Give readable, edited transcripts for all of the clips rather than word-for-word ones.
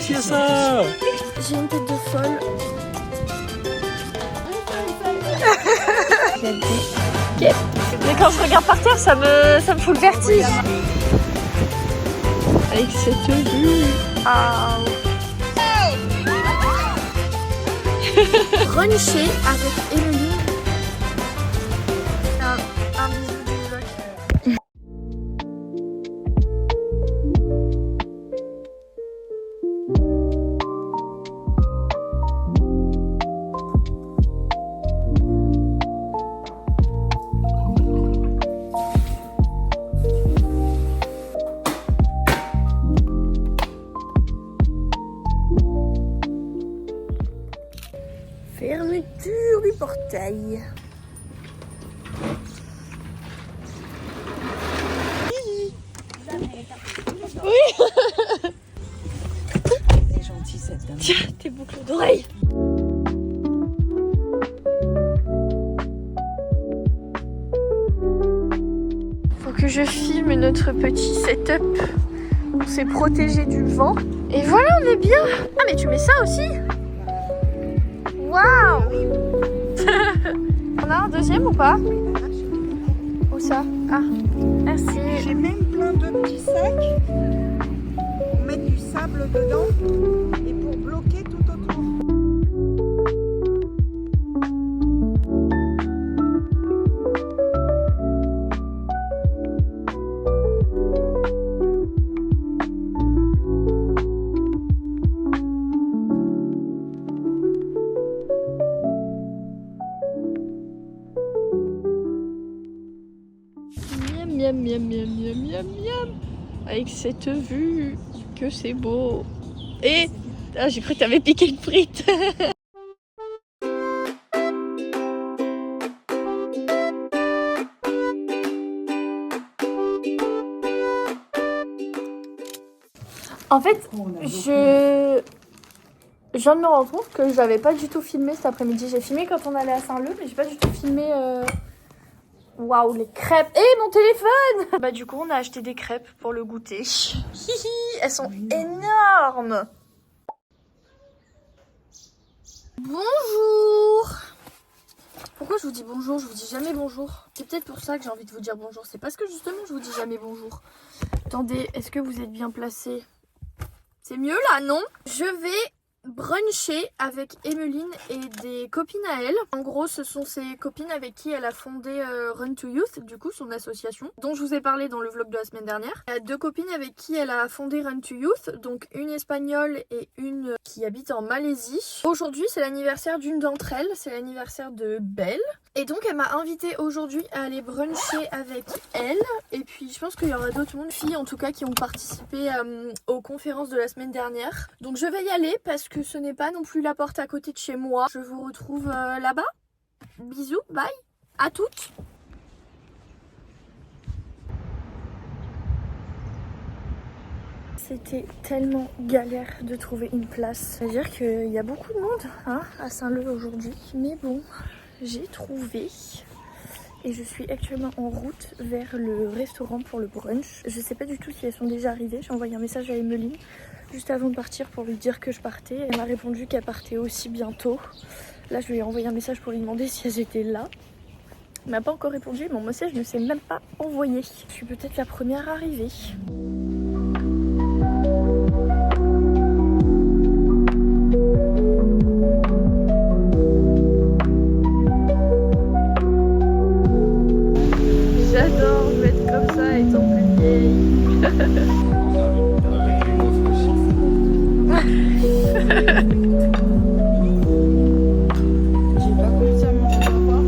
Qui est ça? J'ai une tête de folle. Mais quand je regarde par terre, ça me fout le vertige. Avec cette vue. Ah. Bruncher avec Emeline. Un bisou du vlog. Fermeture du portail. Oui. C'est gentil cette dame. Tiens, tes boucles d'oreilles. Faut que je filme notre petit setup. On s'est protégé du vent. Et voilà, on est bien. Ah mais tu mets ça aussi? Waouh. On a un deuxième ou pas? Où ça? Ah, merci. J'ai même plein de petits sacs pour mettre du sable dedans et pour bloquer tout autour. Miam, miam, miam, miam, miam, miam. Avec cette vue, que c'est beau. Et ah, j'ai cru que t'avais piqué une frite. En fait, je viens de me rendre compte que j'avais pas du tout filmé cet après-midi. J'ai filmé quand on allait à Saint-Leu, mais j'ai pas du tout filmé. Waouh, les crêpes. Et mon téléphone. Bah du coup, on a acheté des crêpes pour le goûter. Hihi, elles sont énormes. Bonjour. Pourquoi je vous dis bonjour? Je vous dis jamais bonjour. C'est peut-être pour ça que j'ai envie de vous dire bonjour. C'est parce que justement, je vous dis jamais bonjour. Attendez, est-ce que vous êtes bien placé? C'est mieux là, non? Je vais bruncher avec Emeline et des copines à elle. En gros, ce sont ses copines avec qui elle a fondé Run to Youth, du coup son association, dont je vous ai parlé dans le vlog de la semaine dernière. Il y a deux copines avec qui elle a fondé Run to Youth, donc une espagnole et une qui habite en Malaisie. Aujourd'hui, c'est l'anniversaire d'une d'entre elles, c'est l'anniversaire de Belle. Et donc elle m'a invitée aujourd'hui à aller bruncher avec elle. Et puis je pense qu'il y aura d'autres filles en tout cas qui ont participé aux conférences de la semaine dernière. Donc je vais y aller parce que ce n'est pas non plus la porte à côté de chez moi. Je vous retrouve là-bas. Bisous, bye, à toutes. C'était tellement galère de trouver une place. C'est-à-dire qu'il y a beaucoup de monde hein, à Saint-Leu aujourd'hui. Mais bon, j'ai trouvé. Et je suis actuellement en route vers le restaurant pour le brunch. Je sais pas du tout si elles sont déjà arrivées. J'ai envoyé un message à Emeline juste avant de partir pour lui dire que je partais. Elle m'a répondu qu'elle partait aussi bientôt. Là, je lui ai envoyé un message pour lui demander si elles étaient là. Elle m'a pas encore répondu. Mon message ne s'est même pas envoyé. Je suis peut-être la première arrivée. J'adore me mettre comme ça étant plus vieille. J'ai pas commencé à manger d'abord.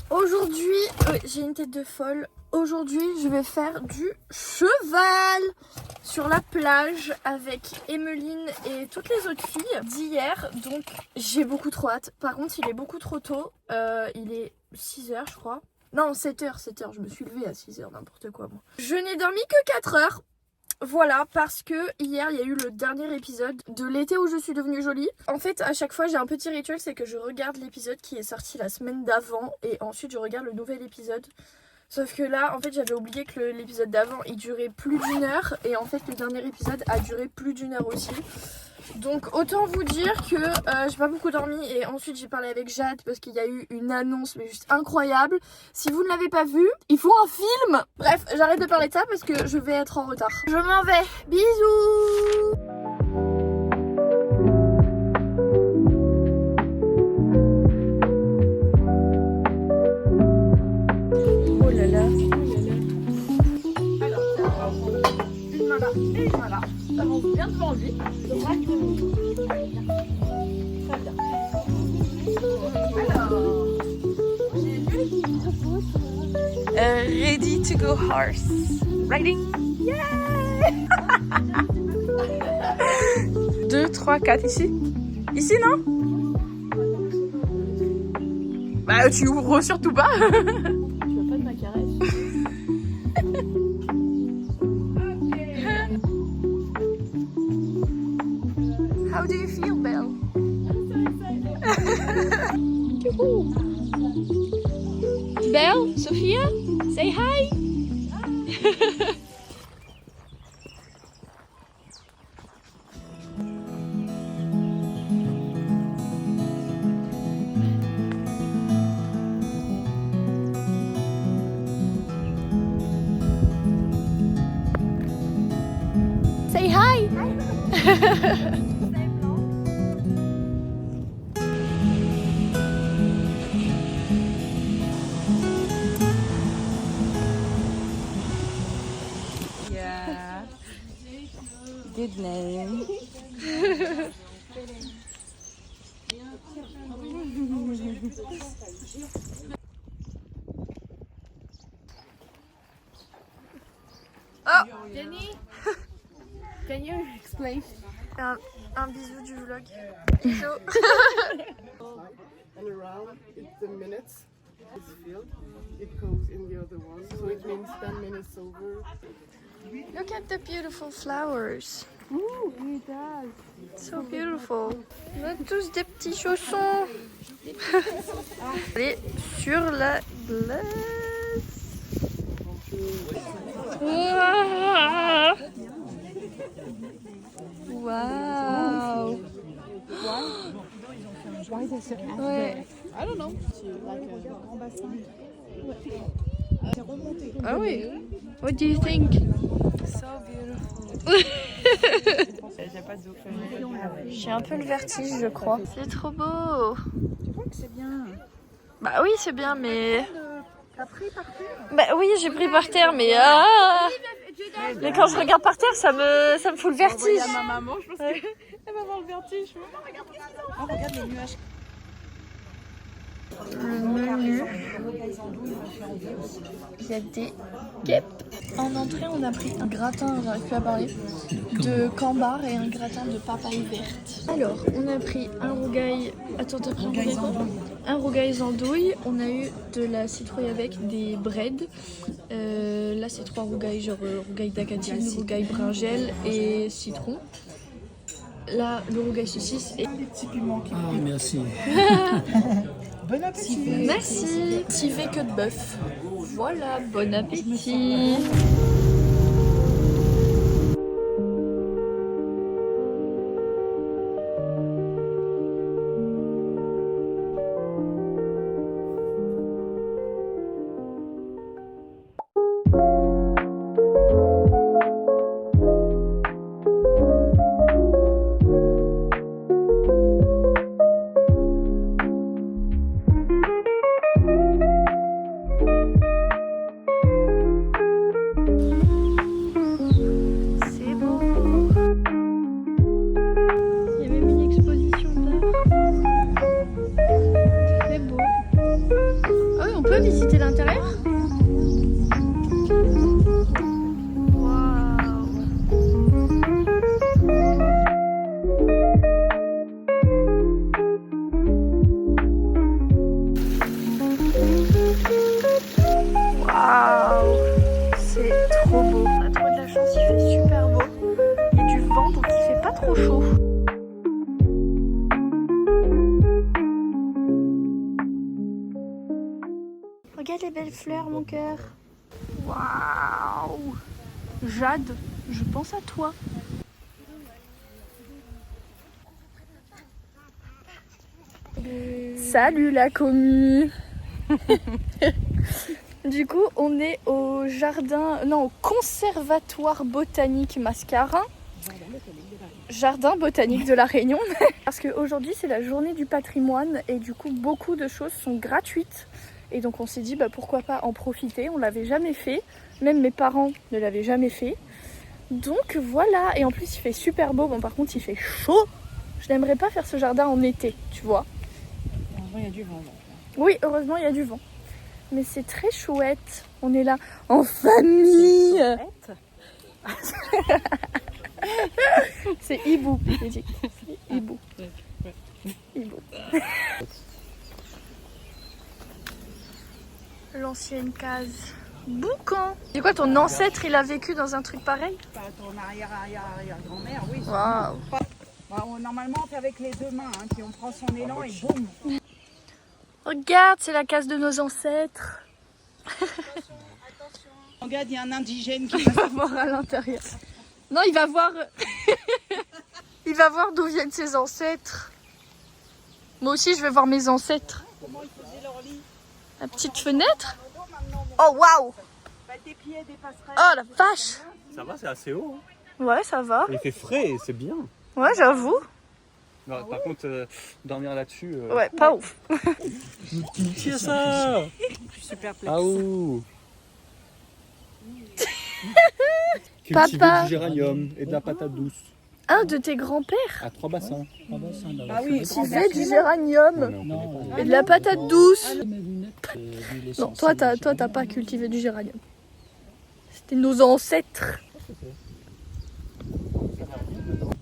Aujourd'hui, j'ai une tête de folle. Aujourd'hui, je vais faire du cheval sur la plage avec Emeline et toutes les autres filles d'hier. Donc j'ai beaucoup trop hâte. Par contre il est beaucoup trop tôt. Il est 6h je crois. Non 7h, je me suis levée à 6h, n'importe quoi moi. Je n'ai dormi que 4 heures. Voilà, parce que hier il y a eu le dernier épisode de l'été où je suis devenue jolie. En fait à chaque fois j'ai un petit rituel, c'est que je regarde l'épisode qui est sorti la semaine d'avant et ensuite je regarde le nouvel épisode. Sauf que là en fait j'avais oublié que l'épisode d'avant il durait plus d'1 heure et en fait le dernier épisode a duré plus d'1 heure aussi. Donc autant vous dire que j'ai pas beaucoup dormi et ensuite j'ai parlé avec Jade parce qu'il y a eu une annonce mais juste incroyable. Si vous ne l'avez pas vu, il faut un film. Bref, j'arrête de parler de ça parce que je vais être en retard. Je m'en vais, bisous. Oh là là. Une main là et une main là. Ça avance bien devant lui. Très bien. Alors, j'ai vu les petits propos. Ready to go horse riding. Yeah. 2, 3, 4 ici. Ici non? Bah tu ouvres surtout pas. Tu veux pas de ma caresse? How do you feel, Belle? Belle, Sophia, say hi. Say hi. Yeah. Good name. Oh, Jenny, can you explain? un bisou du vlog. Bisous. And around it's the minutes is filled, it goes in the other one, so it means 10 minutes over. Look at the beautiful flowers. Ooh, it does. So beautiful. On a tous des petits chaussons. Allez, sur la glace. Waouh. Ouais. I don't know. Like a grand bassin. C'est remonté. Ah oui. What do you think? So beautiful. J'ai un peu le vertige, je crois. C'est trop beau. Tu vois que c'est bien. Bah oui, c'est bien, mais... T'as pris par terre? Bah oui, j'ai pris par terre, mais... Ah mais quand je regarde par terre, ça me fout le vertige. Ma maman, je pense qu'elle va avoir le vertige. Oh, regarde les nuages. Le menu. Il y a des guêpes. En entrée, on a pris un gratin, j'arrive plus à parler, de cambar et un gratin de papaye verte. Alors, on a pris un rougail. Attends, t'as pris un rougail quoi? Un rougail andouille. On a eu de la citrouille avec des breads. Là, c'est 3 rougails, genre rougail d'acatine, rougail bringel et citron. Là, le rougail saucisse et... Des petits piments qui Ah, merci. Bon appétit. Merci. Tivé que de bœuf. Voilà, bon appétit. Waouh, c'est trop beau. On a trop de la chance, il fait super beau. Il y a du vent donc il fait pas trop chaud. Regarde les belles fleurs, mon cœur. Waouh, Jade, je pense à toi. Salut la commu. Du coup, on est au au conservatoire botanique Mascarin. Jardin botanique de la Réunion. Parce qu'aujourd'hui, c'est la journée du patrimoine et du coup, beaucoup de choses sont gratuites. Et donc, on s'est dit, pourquoi pas en profiter. On l'avait jamais fait. Même mes parents ne l'avaient jamais fait. Donc, voilà. Et en plus, il fait super beau. Bon, par contre, il fait chaud. Je n'aimerais pas faire ce jardin en été, tu vois. Heureusement, il y a du vent. Oui, heureusement, il y a du vent. Mais c'est très chouette. On est là en famille. C'est hibou, j'ai dit. C'est hibou. Hibou. L'ancienne case Boucan. C'est quoi, ton ancêtre, il a vécu dans un truc pareil? Ton arrière-grand-mère, oui. Waouh. Normalement, on fait avec les deux mains, puis on prend son élan et boum. Regarde, c'est la case de nos ancêtres. Attention. Regarde, il y a un indigène qui Il va voir à l'intérieur. Non, il va voir. Il va voir d'où viennent ses ancêtres. Moi aussi, je vais voir mes ancêtres. Comment ils faisaient leur lit. La petite fenêtre. Oh waouh. Des pieds, des passerelles. Oh la vache. Ça va, c'est assez haut. Ouais, ça va. Il fait frais, c'est bien. Ouais, j'avoue. Non, par contre, dormir là-dessus. Ouais, pas ouf. Qui ça? Super Ah ouh. Papa. Cultiver du géranium et de la patate douce. Un de tes grands-pères À 3 bassins. Ah oui, cultivait du géranium et de la patate douce. Non, toi, t'as pas cultivé du géranium. C'était nos ancêtres.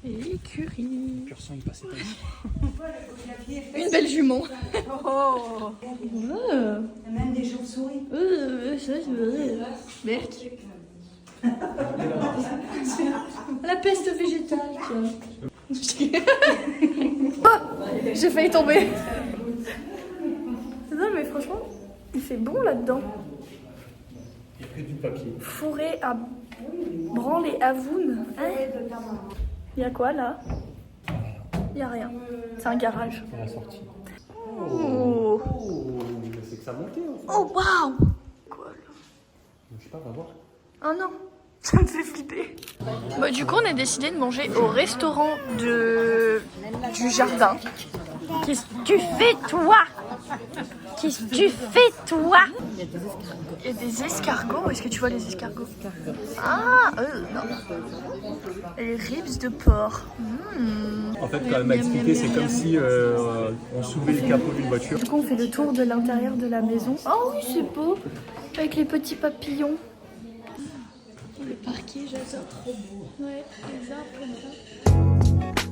Écurie. Pur sang, il passait pas ici. Une belle jument. Oh. Il y a même des chauves-souris. Merde. La peste végétale, tiens. Oh, j'ai failli tomber. Non, mais franchement, il fait bon là-dedans. Il y a que du papier. Fourré à branler à voun. Il y a quoi là? Il y a rien. C'est un garage. À la sortie. Oh, C'est que ça montait en fait. oh waouh. Quoi là? Je sais pas, va voir. Oh non, ça me fait flipper. Du coup, on a décidé de manger au restaurant du jardin. Qu'est-ce que tu fais, toi? Qu'est-ce que tu fais, toi? Il y a des escargots. Où est-ce que tu vois les escargots? Ah, non. Et les ribs de porc. En fait, quand elle m'a expliqué, c'est comme si on soulevait le capot d'une voiture. Du coup, on fait le tour de l'intérieur de la maison. Oh oui, c'est beau. Avec les petits papillons. Le parquet, j'adore. Trop beau. Ouais, les arbres comme ça.